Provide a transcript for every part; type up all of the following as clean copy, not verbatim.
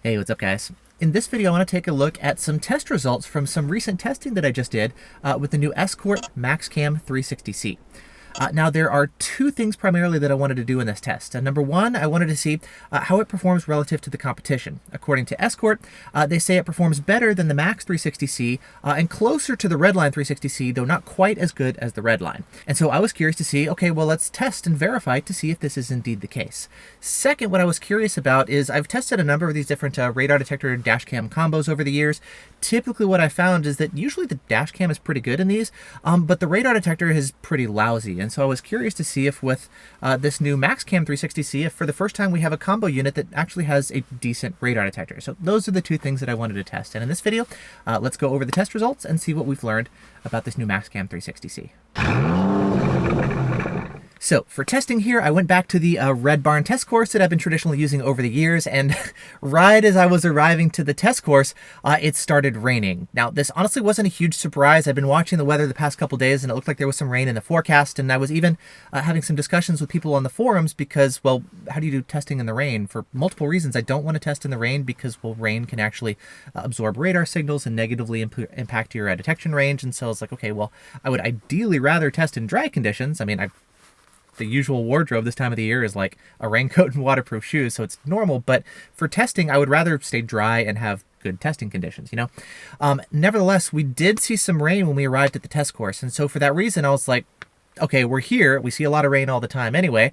Hey, what's up guys? In this video, I want to take a look at some test results from some recent testing that I just did with the new Escort MaxCam 360c. Now, there are two things primarily that I wanted to do in this test. Number one, I wanted to see how it performs relative to the competition. According to Escort, they say it performs better than the Max 360c and closer to the Redline 360c, though not quite as good as the Redline. And so I was curious to see, okay, well, let's test and verify to see if this is indeed the case. Second, what I was curious about is I've tested a number of these different radar detector and dash cam combos over the years. Typically what I found is that usually the dash cam is pretty good in these, but the radar detector is pretty lousy. And so I was curious to see if with this new MaxCam 360c, if for the first time we have a combo unit that actually has a decent radar detector. So those are the two things that I wanted to test. And in this video, let's go over the test results and see what we've learned about this new MaxCam 360c. So for testing here, I went back to the Red Barn test course that I've been traditionally using over the years, and right as I was arriving to the test course, it started raining. Now, this honestly wasn't a huge surprise. I've been watching the weather the past couple days, and it looked like there was some rain in the forecast, and I was even having some discussions with people on the forums because, well, how do you do testing in the rain? For multiple reasons, I don't want to test in the rain because, well, rain can actually absorb radar signals and negatively impact your detection range, and so I was like, okay, well, I would ideally rather test in dry conditions. I mean, the usual wardrobe this time of the year is like a raincoat and waterproof shoes, so it's normal. But for testing, I would rather stay dry and have good testing conditions, you know? Nevertheless, we did see some rain when we arrived at the test course. And so for that reason, I was like, okay, we're here. We see a lot of rain all the time anyway.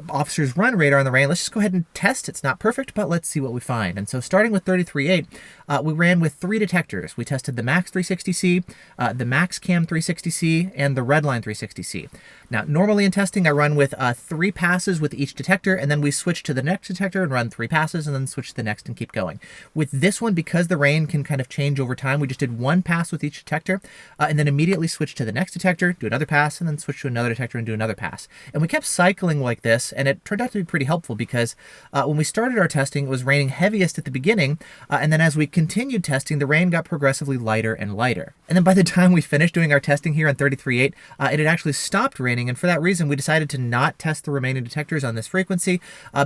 Officers run radar in the rain. Let's just go ahead and test. It's not perfect, but let's see what we find. And so starting with 33.8, we ran with 3 detectors. We tested the Max 360c, the MaxCam 360c, and the Redline 360c. Now, normally in testing, I run with 3 passes with each detector, and then we switch to the next detector and run 3 passes, and then switch to the next and keep going. With this one, because the rain can kind of change over time, we just did 1 pass with each detector, and then immediately switch to the next detector, do another pass, and then switch to another detector and do another pass. And we kept cycling like this, and it turned out to be pretty helpful because when we started our testing, it was raining heaviest at the beginning, and then as we continued testing, the rain got progressively lighter and lighter. And then by the time we finished doing our testing here on 33.8, it had actually stopped raining, and for that reason, we decided to not test the remaining detectors on this frequency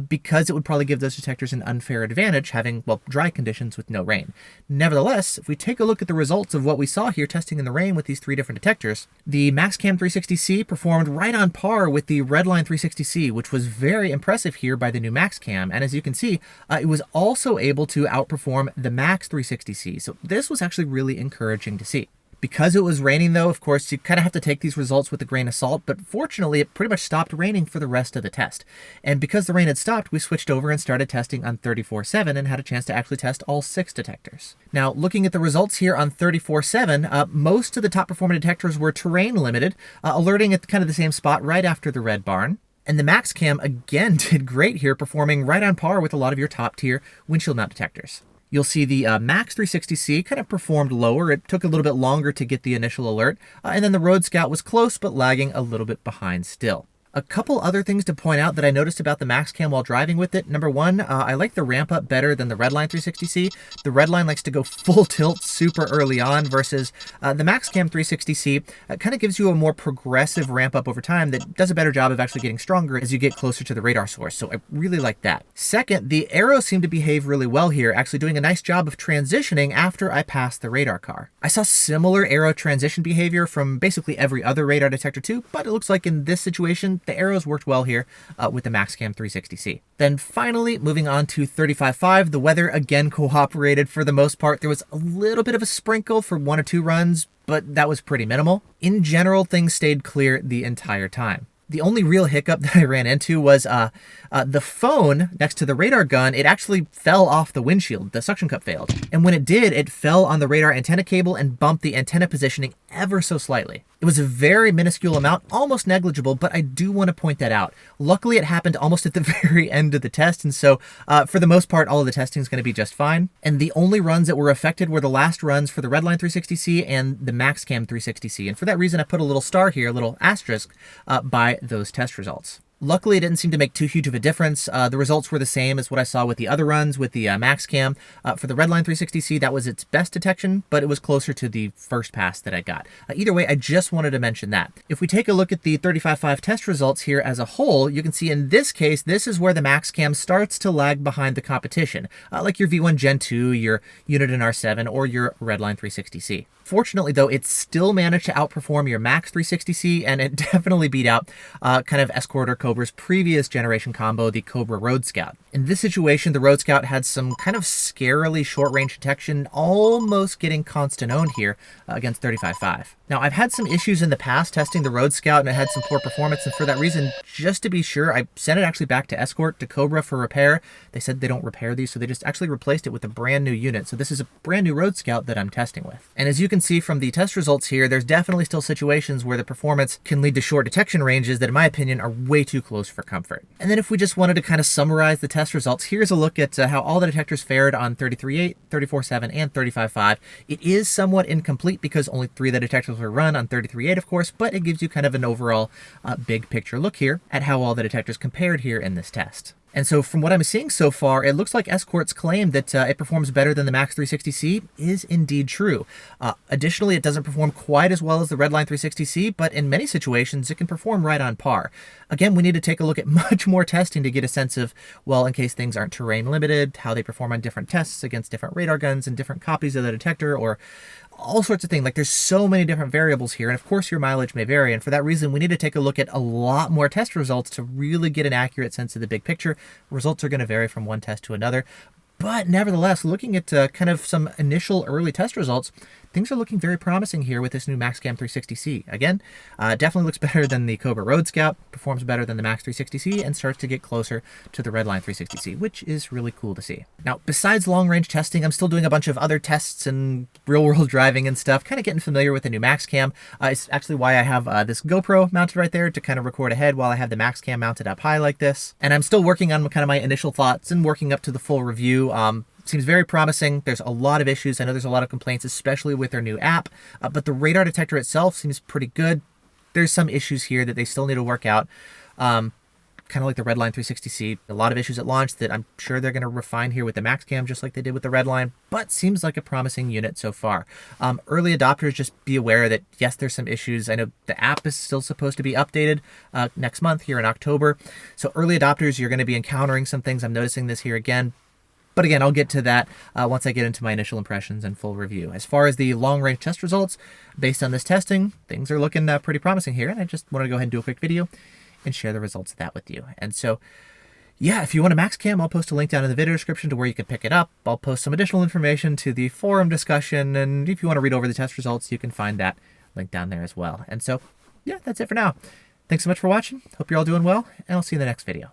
because it would probably give those detectors an unfair advantage having, well, dry conditions with no rain. Nevertheless, if we take a look at the results of what we saw here testing in the rain with these 3 different detectors, the MaxCam 360c performed right on par with the Redline 360c, which was very impressive here by the new MaxCam. And as you can see, it was also able to outperform the Max 360c. So this was actually really encouraging to see. Because it was raining, though, of course, you kind of have to take these results with a grain of salt, but fortunately, it pretty much stopped raining for the rest of the test. And because the rain had stopped, we switched over and started testing on 34.7 and had a chance to actually test all 6 detectors. Now, looking at the results here on 34.7, most of the top-performing detectors were terrain limited, alerting at kind of the same spot right after the Red Barn. And the MaxCam, again, did great here, performing right on par with a lot of your top-tier windshield mount detectors. You'll see the Max 360c kind of performed lower. It took a little bit longer to get the initial alert. And then the Road Scout was close, but lagging a little bit behind still. A couple other things to point out that I noticed about the MaxCam while driving with it. Number one, I like the ramp up better than the Redline 360c. The Redline likes to go full tilt super early on versus the MaxCam 360c kind of gives you a more progressive ramp up over time that does a better job of actually getting stronger as you get closer to the radar source. So I really like that. Second, the arrows seem to behave really well here, actually doing a nice job of transitioning after I passed the radar car. I saw similar arrow transition behavior from basically every other radar detector too, but it looks like in this situation, the arrows worked well here with the MaxCam 360c. Then finally, moving on to 35.5, the weather again cooperated for the most part. There was a little bit of a sprinkle for 1 or 2 runs, but that was pretty minimal. In general, things stayed clear the entire time. The only real hiccup that I ran into was the phone next to the radar gun. It actually fell off the windshield. The suction cup failed. And when it did, it fell on the radar antenna cable and bumped the antenna positioning ever so slightly. It was a very minuscule amount, almost negligible, but I do want to point that out. Luckily, it happened almost at the very end of the test, and so for the most part, all of the testing is going to be just fine. And the only runs that were affected were the last runs for the Redline 360c and the MaxCam 360c. And for that reason, I put a little star here, a little asterisk, by those test results. Luckily, it didn't seem to make too huge of a difference. The results were the same as what I saw with the other runs with the MaxCam. For the Redline 360c, that was its best detection, but it was closer to the first pass that I got. Either way, I just wanted to mention that. If we take a look at the 35.5 test results here as a whole, you can see in this case, this is where the MaxCam starts to lag behind the competition, like your V1 Gen 2, your Unit in R7, or your Redline 360c. Fortunately, though, it still managed to outperform your Max 360c, and it definitely beat out kind of Escort or Cobra's previous generation combo, the Cobra Road Scout. In this situation, the Road Scout had some kind of scarily short-range detection, almost getting constant owned here against 35.5. Now, I've had some issues in the past testing the Road Scout, and it had some poor performance, and for that reason, just to be sure, I sent it actually back to Escort, to Cobra for repair. They said they don't repair these, so they just actually replaced it with a brand new unit. So this is a brand new Road Scout that I'm testing with. And as you can see from the test results here, there's definitely still situations where the performance can lead to short detection ranges that, in my opinion, are way too close for comfort. And then if we just wanted to kind of summarize the test results, here's a look at how all the detectors fared on 33.8, 34.7, and 35.5. It is somewhat incomplete because only 3 of the detectors were run on 33.8, of course, but it gives you kind of an overall big picture look here at how all the detectors compared here in this test. And so from what I'm seeing so far, it looks like Escort's claim that it performs better than the Max 360c is indeed true. Additionally, it doesn't perform quite as well as the Redline 360c, but in many situations, it can perform right on par. Again, we need to take a look at much more testing to get a sense of, well, in case things aren't terrain limited, how they perform on different tests against different radar guns and different copies of the detector, or all sorts of things. Like, there's so many different variables here, and of course your mileage may vary, and for that reason we need to take a look at a lot more test results to really get an accurate sense of the big picture. Results are going to vary from one test to another, but nevertheless, looking at kind of some initial early test results, things are looking very promising here with this new MaxCam 360c. Again, definitely looks better than the Cobra Road Scout, performs better than the Max 360c, and starts to get closer to the Redline 360c, which is really cool to see. Now, besides long-range testing, I'm still doing a bunch of other tests and real-world driving and stuff, kind of getting familiar with the new MaxCam. It's actually why I have this GoPro mounted right there to kind of record ahead while I have the MaxCam mounted up high like this. And I'm still working on kind of my initial thoughts and working up to the full review. Seems very promising. There's a lot of issues. I know there's a lot of complaints, especially with their new app, but the radar detector itself seems pretty good. There's some issues here that they still need to work out, kind of like the Redline 360c. A lot of issues at launch that I'm sure they're going to refine here with the MaxCam, just like they did with the Redline, but seems like a promising unit so far. Early adopters, just be aware that, yes, there's some issues. I know the app is still supposed to be updated next month here in October. So early adopters, you're going to be encountering some things. I'm noticing this here again. But again, I'll get to that once I get into my initial impressions and full review. As far as the long-range test results, based on this testing, things are looking pretty promising here. And I just wanted to go ahead and do a quick video and share the results of that with you. And so, yeah, if you want a MaxCam, I'll post a link down in the video description to where you can pick it up. I'll post some additional information to the forum discussion. And if you want to read over the test results, you can find that link down there as well. And so, yeah, that's it for now. Thanks so much for watching. Hope you're all doing well, and I'll see you in the next video.